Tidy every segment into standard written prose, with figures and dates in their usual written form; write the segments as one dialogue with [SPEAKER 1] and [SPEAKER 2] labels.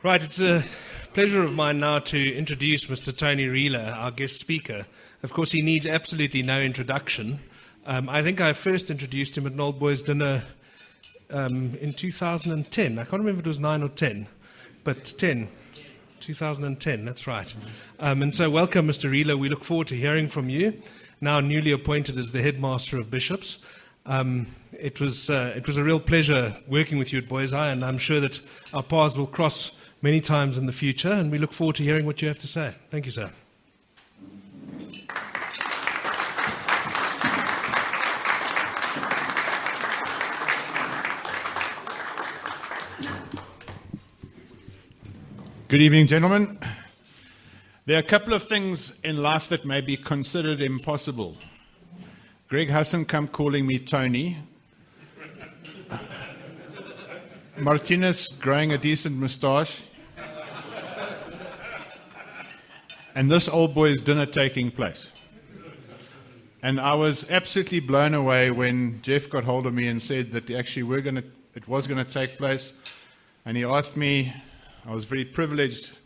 [SPEAKER 1] Right, it's a pleasure of mine now to introduce Mr. Tony Reeler, our guest speaker. Of course, he needs absolutely no introduction. I think I first introduced him at an Old Boys dinner in 2010. I can't remember if it was 9 or 10, but 10. 2010, that's right. And so welcome, Mr. Reeler. We look forward to hearing from you, now newly appointed as the headmaster of Bishops. It was a real pleasure working with you at Boys High, and I'm sure that our paths will cross many times in the future, and we look forward to hearing what you have to say. Thank you, sir.
[SPEAKER 2] Good evening, gentlemen. There are a couple of things in life that may be considered impossible. Greg Hassenkamp calling me Tony. Martinez growing a decent moustache. And this Old Boys dinner taking place. And I was absolutely blown away when Jeff got hold of me and said that actually it was going to take place. And he asked me, I was very privileged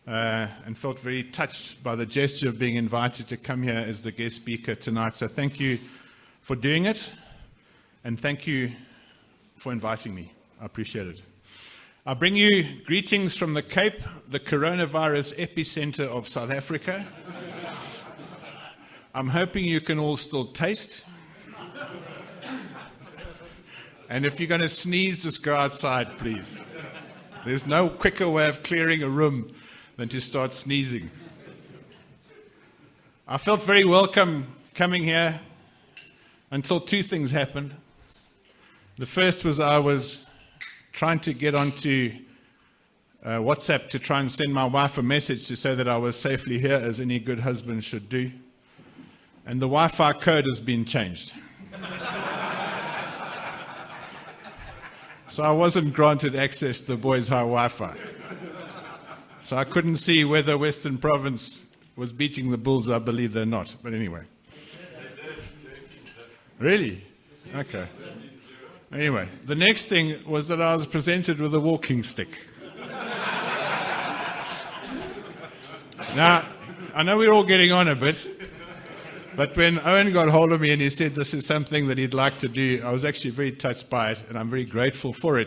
[SPEAKER 2] and felt very touched by the gesture of being invited to come here as the guest speaker tonight. So thank you for doing it, and thank you for inviting me. I appreciate it. I bring you greetings from the Cape, the coronavirus epicenter of South Africa. I'm hoping you can all still taste. And if you're going to sneeze, just go outside, please. There's no quicker way of clearing a room than to start sneezing. I felt very welcome coming here until two things happened. The first was I was trying to get onto WhatsApp to try and send my wife a message to say that I was safely here, as any good husband should do. And the Wi-Fi code has been changed. So I wasn't granted access to the Boys High Wi-Fi. So I couldn't see whether Western Province was beating the Bulls. I believe they're not. But anyway. Really? Okay. Anyway, the next thing was that I was presented with a walking stick. Now, I know we're all getting on a bit, but when Owen got hold of me and he said this is something that he'd like to do, I was actually very touched by it, and I'm very grateful for it.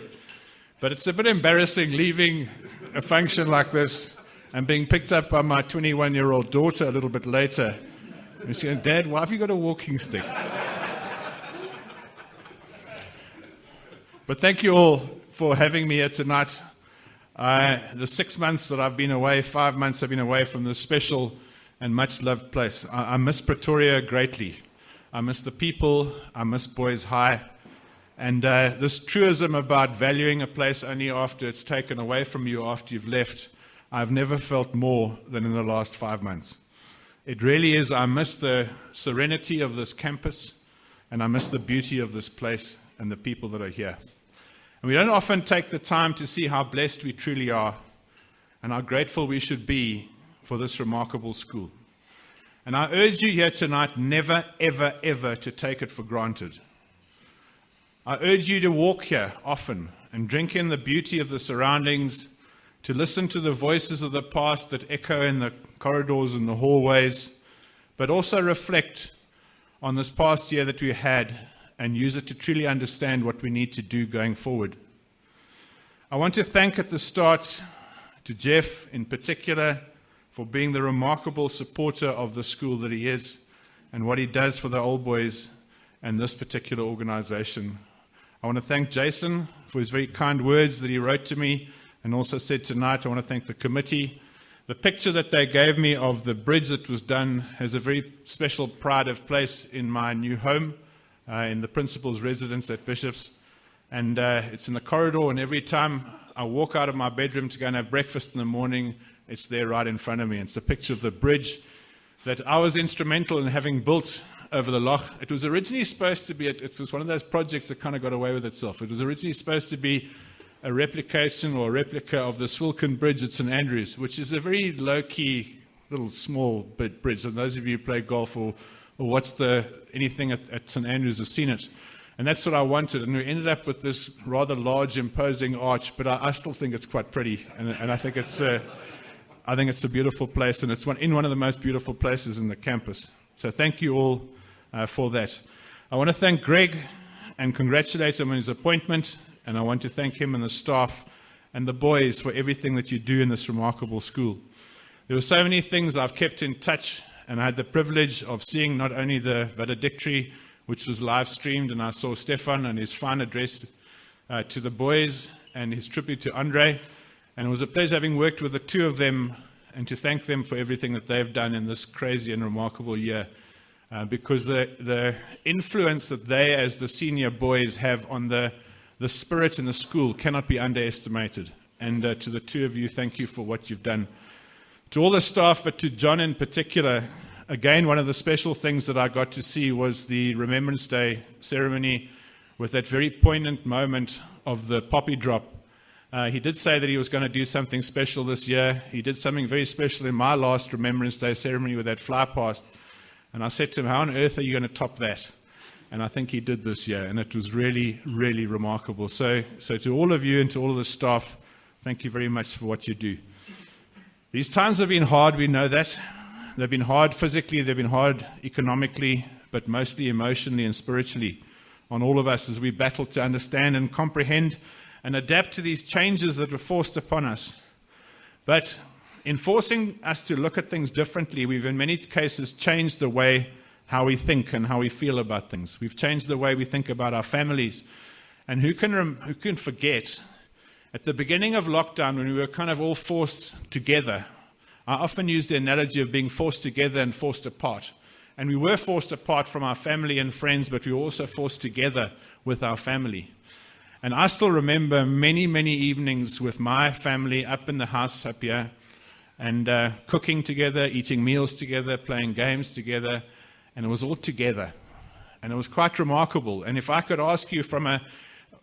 [SPEAKER 2] But it's a bit embarrassing leaving a function like this and being picked up by my 21-year-old daughter a little bit later. And she's going, Dad, why have you got a walking stick? But thank you all for having me here tonight. The 6 months that I've been away, 5 months I've been away from this special and much-loved place. I miss Pretoria greatly. I miss the people. I miss Boys High. And this truism about valuing a place only after it's taken away from you after you've left, I've never felt more than in the last 5 months. It really is. I miss the serenity of this campus, and I miss the beauty of this place and the people that are here. And we don't often take the time to see how blessed we truly are and how grateful we should be for this remarkable school. And I urge you here tonight never, ever, ever to take it for granted. I urge you to walk here often and drink in the beauty of the surroundings, to listen to the voices of the past that echo in the corridors and the hallways, but also reflect on this past year that we had and use it to truly understand what we need to do going forward. I want to thank at the start to Jeff in particular for being the remarkable supporter of the school that he is and what he does for the Old Boys and this particular organization. I want to thank Jason for his very kind words that he wrote to me and also said tonight. I want to thank the committee. The picture that they gave me of the bridge that was done has a very special pride of place in my new home, in the principal's residence at Bishops. And it's in the corridor, and every time I walk out of my bedroom to go and have breakfast in the morning, it's there right in front of me. It's a picture of the bridge that I was instrumental in having built over the loch. It was originally supposed to be, it was one of those projects that kind of got away with itself. It was originally supposed to be a replication or a replica of the Swilcan Bridge at St Andrews, which is a very low-key, little small bridge. And those of you who play golf or watch anything at St Andrews have seen it. And And that's what I wanted. And we ended up with this rather large, imposing arch, but I still think it's quite pretty. And I think it's a beautiful place, and it's one of the most beautiful places in the campus. So thank you all for that. I want to thank Greg and congratulate him on his appointment, and I want to thank him and the staff and the boys for everything that you do in this remarkable school. There were so many things I've kept in touch, and I had the privilege of seeing not only the valedictory, which was live streamed, and I saw Stefan and his fine address to the boys and his tribute to Andre. And it was a pleasure having worked with the two of them and to thank them for everything that they've done in this crazy and remarkable year. Because the influence that they, as the senior boys, have on the spirit in the school cannot be underestimated. And to the two of you, thank you for what you've done. To all the staff, but to John in particular, again, one of the special things that I got to see was the Remembrance Day ceremony with that very poignant moment of the poppy drop. He did say that he was going to do something special this year. He did something very special in my last Remembrance Day ceremony with that fly past. And I said to him, how on earth are you going to top that? And I think he did this year, and it was really, really remarkable. So to all of you and to all of the staff, thank you very much for what you do. These times have been hard, we know that. They've been hard physically, they've been hard economically, but mostly emotionally and spiritually on all of us as we battle to understand and comprehend and adapt to these changes that were forced upon us. But in forcing us to look at things differently, we've in many cases changed the way how we think and how we feel about things. We've changed the way we think about our families. And who can forget, at the beginning of lockdown, when we were kind of all forced together, I often use the analogy of being forced together and forced apart. And we were forced apart from our family and friends, but we were also forced together with our family. And I still remember many, many evenings with my family up in the house up here, and cooking together, eating meals together, playing games together, and it was all together. And it was quite remarkable. And if I could ask you from a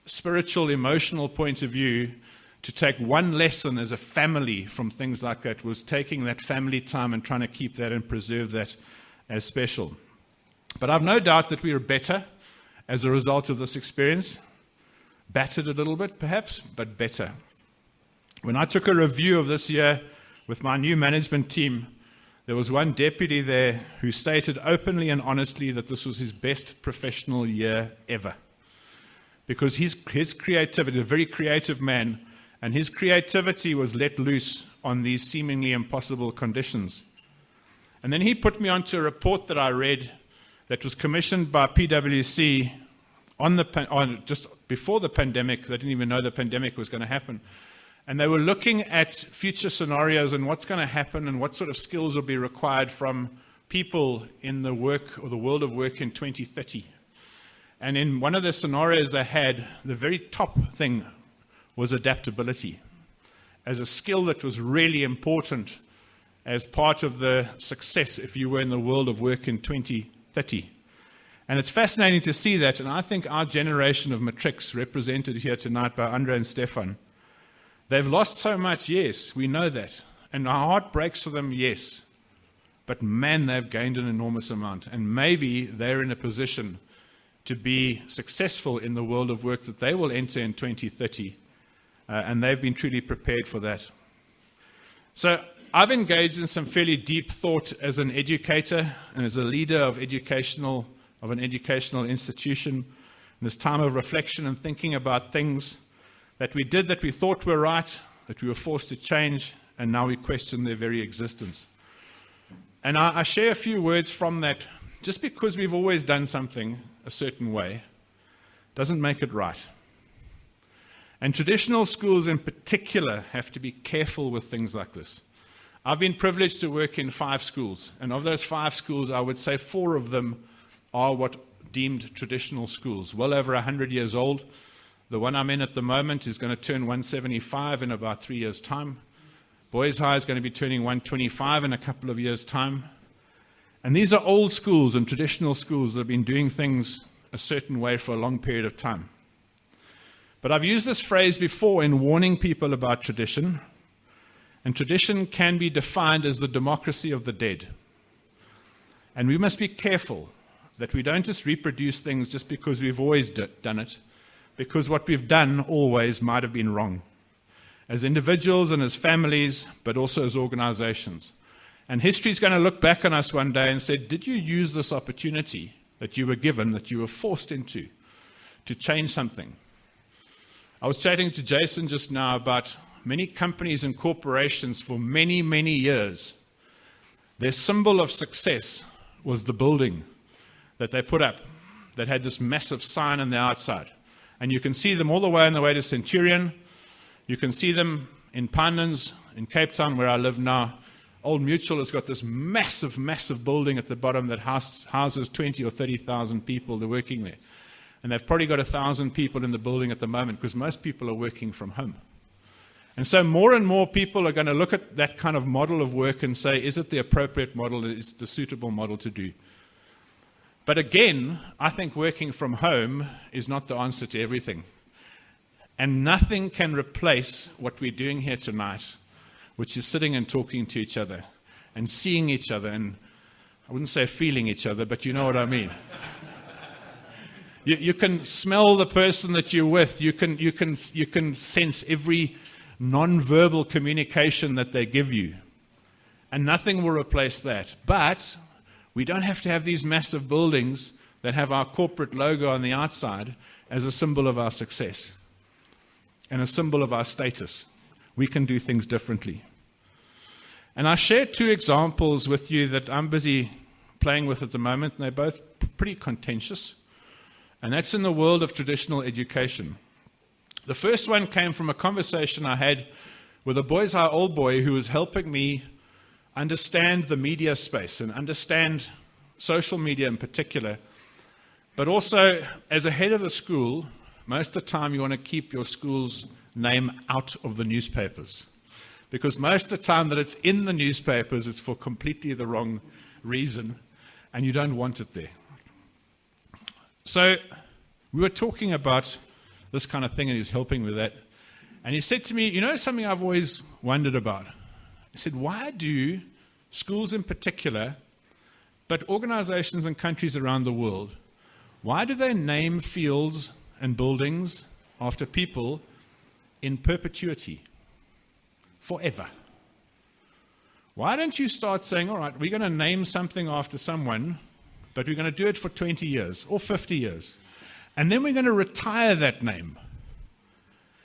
[SPEAKER 2] spiritual, emotional point of view to take one lesson as a family from things like that, was taking that family time and trying to keep that and preserve that as special. But I've no doubt that we are better as a result of this experience. Battered a little bit, perhaps, but better. When I took a review of this year with my new management team, there was one deputy there who stated openly and honestly that this was his best professional year ever. Because his creativity, a very creative man, and his creativity was let loose on these seemingly impossible conditions. And then he put me onto a report that I read that was commissioned by PwC just before the pandemic. They didn't even know the pandemic was going to happen. And they were looking at future scenarios and what's going to happen and what sort of skills will be required from people in the work or the world of work in 2030. And in one of the scenarios they had, the very top thing was adaptability as a skill that was really important as part of the success if you were in the world of work in 2030. And it's fascinating to see that, and I think our generation of matrics, represented here tonight by Andre and Stefan, they've lost so much, yes, we know that. And our heart breaks for them, yes. But man, they've gained an enormous amount. And maybe they're in a position to be successful in the world of work that they will enter in 2030. And they've been truly prepared for that. So I've engaged in some fairly deep thought as an educator and as a leader of an educational institution in this time of reflection and thinking about things that we did that we thought were right, that we were forced to change, and now we question their very existence. And I share a few words from that. Just because we've always done something a certain way doesn't make it right. And traditional schools in particular have to be careful with things like this. I've been privileged to work in 5 schools, and of those 5 schools, I would say 4 of them are what deemed traditional schools, well over 100 years old. The one I'm in at the moment is going to turn 175 in about 3 years' time. Boys High is going to be turning 125 in a couple of years' time. And these are old schools and traditional schools that have been doing things a certain way for a long period of time. But I've used this phrase before in warning people about tradition. And tradition can be defined as the democracy of the dead. And we must be careful that we don't just reproduce things just because we've always done it, because what we've done always might have been wrong, as individuals and as families, but also as organizations. And history is going to look back on us one day and say, did you use this opportunity that you were given, that you were forced into, to change something? I was chatting to Jason just now about many companies and corporations for many, many years. Their symbol of success was the building that they put up that had this massive sign on the outside. And you can see them all the way on the way to Centurion. You can see them in Pinelands, in Cape Town, where I live now. Old Mutual has got this massive, massive building at the bottom that houses 20 or 30,000 people that are working there. And they've probably got 1,000 people in the building at the moment because most people are working from home. And so more and more people are going to look at that kind of model of work and say, is it the appropriate model? Is it the suitable model to do? But again, I think working from home is not the answer to everything. And nothing can replace what we're doing here tonight, which is sitting and talking to each other and seeing each other, and I wouldn't say feeling each other, but you know what I mean. You can smell the person that you're with. You can sense every non-verbal communication that they give you. And nothing will replace that. But we don't have to have these massive buildings that have our corporate logo on the outside as a symbol of our success and a symbol of our status. We can do things differently. And I share two examples with you that I'm busy playing with at the moment, and they're both pretty contentious. And that's in the world of traditional education. The first one came from a conversation I had with a Boys High old boy who was helping me understand the media space and understand social media in particular. But also, as a head of the school, most of the time you want to keep your school's name out of the newspapers. Because most of the time that it's in the newspapers, it's for completely the wrong reason, and you don't want it there. So we were talking about this kind of thing, and he's helping with that. And he said to me, you know something I've always wondered about? He said, why do schools in particular, but organizations and countries around the world, why do they name fields and buildings after people in perpetuity? Forever. Why don't you start saying, all right, we're going to name something after someone, but we're going to do it for 20 years or 50 years. And then we're going to retire that name.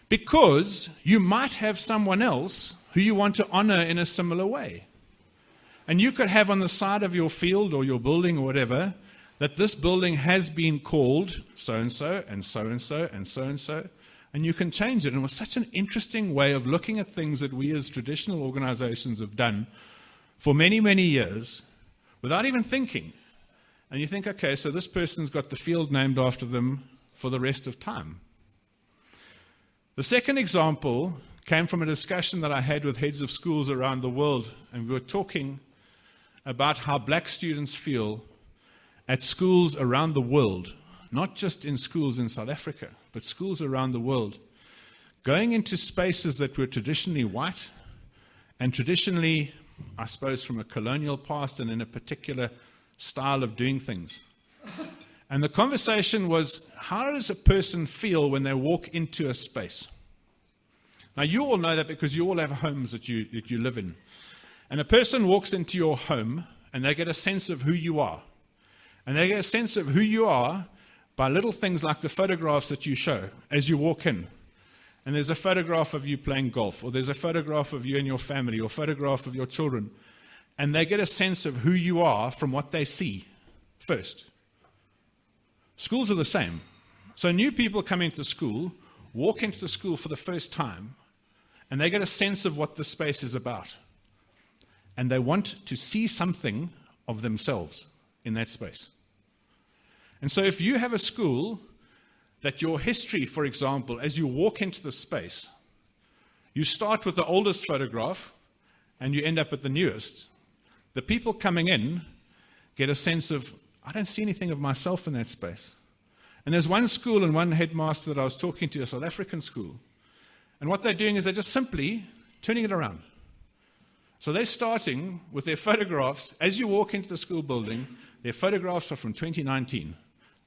[SPEAKER 2] Because you might have someone else who you want to honor in a similar way. And you could have on the side of your field or your building or whatever, that this building has been called so-and-so and so-and-so and so-and-so. And you can change it. And it was such an interesting way of looking at things that we as traditional organizations have done for many, many years without even thinking. And you think, okay, so this person's got the field named after them for the rest of time. The second example came from a discussion that I had with heads of schools around the world. And we were talking about how black students feel at schools around the world, not just in schools in South Africa, but schools around the world, going into spaces that were traditionally white and traditionally, I suppose, from a colonial past and in a particular style of doing things. And the conversation was, how does a person feel when they walk into a space? Now, you all know that because you all have homes that you live in. And a person walks into your home and they get a sense of who you are. And they get a sense of who you are by little things like the photographs that you show as you walk in. And there's a photograph of you playing golf, or there's a photograph of you and your family, or a photograph of your children. And they get a sense of who you are from what they see first. Schools are the same. So new people coming to school walk into the school for the first time, and they get a sense of what the space is about. And they want to see something of themselves in that space. And so if you have a school that your history, for example, as you walk into the space, you start with the oldest photograph and you end up at the newest, the people coming in get a sense of, I don't see anything of myself in that space. And there's one school and one headmaster that I was talking to, a South African school, and what they're doing is they're just simply turning it around. So they're starting with their photographs. As you walk into the school building, Their photographs are from 2019,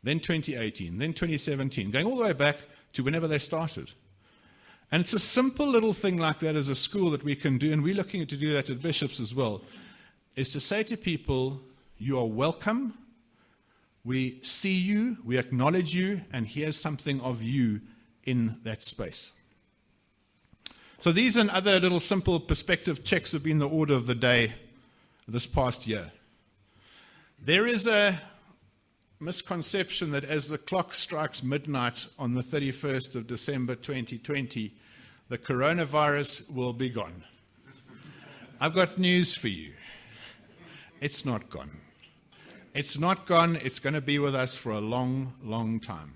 [SPEAKER 2] then 2018, then 2017, going all the way back to whenever they started. And it's a simple little thing like that as a school that we can do, and we're looking to do that at Bishops as well, is to say to people, you are welcome, we see you, we acknowledge you, and here's something of you in that space. So these and other little simple perspective checks have been the order of the day this past year. There is a misconception that as the clock strikes midnight on the 31st of December 2020, the coronavirus will be gone. I've got news for you. It's not gone. It's not gone. It's going to be with us for a long, long time.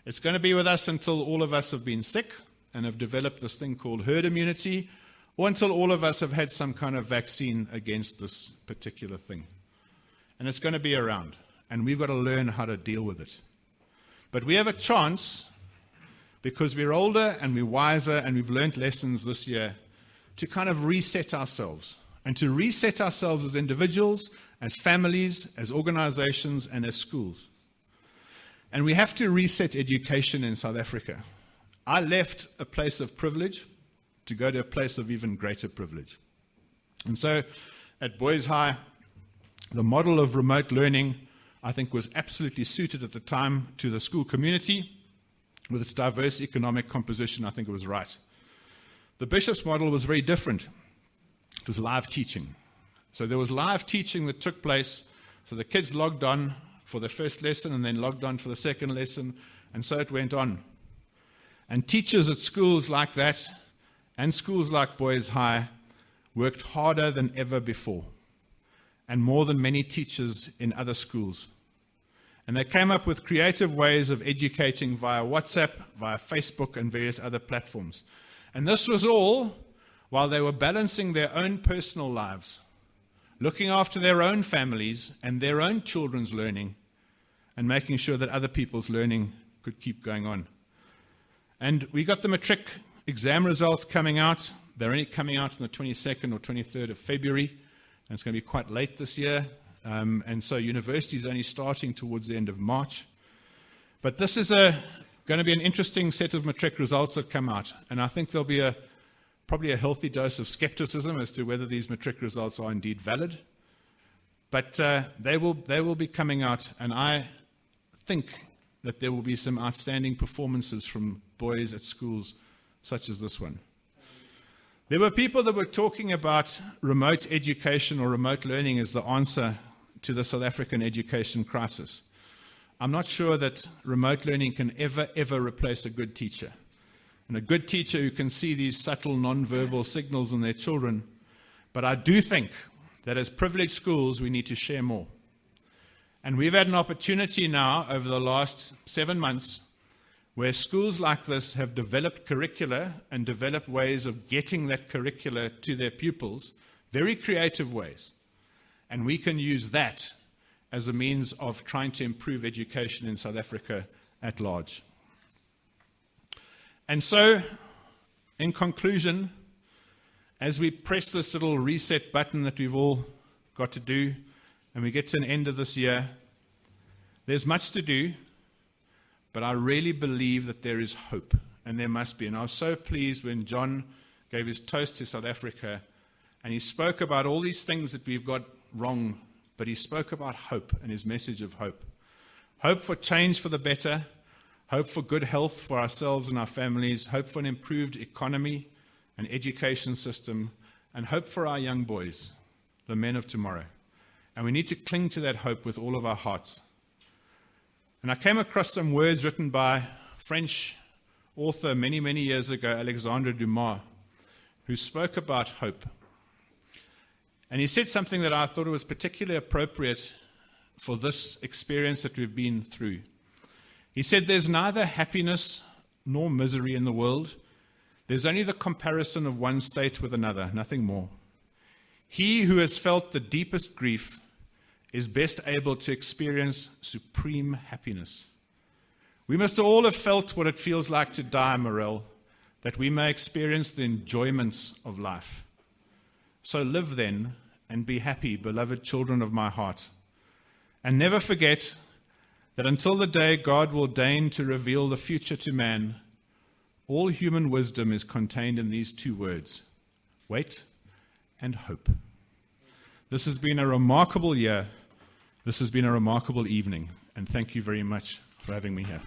[SPEAKER 2] It's going to be with us until all of us have been sick and have developed this thing called herd immunity, or until all of us have had some kind of vaccine against this particular thing. And it's going to be around, and we've got to learn how to deal with it. But we have a chance, because we're older and we're wiser and we've learned lessons this year, to kind of reset ourselves, and to reset ourselves as individuals, as families, as organizations, and as schools. And we have to reset education in South Africa. I left a place of privilege to go to a place of even greater privilege. And so at Boys High, the model of remote learning, I think, was absolutely suited at the time to the school community. With its diverse economic composition, I think it was right. The Bishops model was very different. It was live teaching. So there was live teaching that took place. So the kids logged on for the first lesson and then logged on for the second lesson, and so it went on. And teachers at schools like that, and schools like Boys High, worked harder than ever before, and more than many teachers in other schools. And they came up with creative ways of educating via WhatsApp, via Facebook, and various other platforms. And this was all while they were balancing their own personal lives, looking after their own families and their own children's learning, and making sure that other people's learning could keep going on. And we got the matric exam results coming out. They're only coming out on the 22nd or 23rd of February, and it's going to be quite late this year. And so university is only starting towards the end of March. But this is going to be an interesting set of matric results that come out. And I think there'll be probably a healthy dose of skepticism as to whether these matric results are indeed valid. But they will be coming out, and I think that there will be some outstanding performances from boys at schools such as this one. There were people that were talking about remote education or remote learning as the answer to the South African education crisis. I'm not sure that remote learning can ever replace a good teacher. And a good teacher who can see these subtle non-verbal signals in their children. But I do think that as privileged schools, we need to share more. And we've had an opportunity now over the last 7 months where schools like this have developed curricula and developed ways of getting that curricula to their pupils, very creative ways. And we can use that as a means of trying to improve education in South Africa at large. And so, in conclusion, as we press this little reset button that we've all got to do, and we get to an end of this year, there's much to do, but I really believe that there is hope, and there must be. And I was so pleased when John gave his toast to South Africa, and he spoke about all these things that we've got wrong, but he spoke about hope and his message of hope. Hope for change for the better, hope for good health for ourselves and our families, hope for an improved economy and education system, and hope for our young boys, the men of tomorrow. And we need to cling to that hope with all of our hearts. And I came across some words written by French author many, many years ago, Alexandre Dumas, who spoke about hope. And he said something that I thought was particularly appropriate for this experience that we've been through. He said, "There's neither happiness nor misery in the world. There's only the comparison of one state with another, nothing more. He who has felt the deepest grief is best able to experience supreme happiness. We must all have felt what it feels like to die, Morel, that we may experience the enjoyments of life. So live then and be happy, beloved children of my heart. And never forget that until the day God will deign to reveal the future to man, all human wisdom is contained in these two words: wait and hope. This has been a remarkable year. This has been a remarkable evening. And thank you very much for having me here.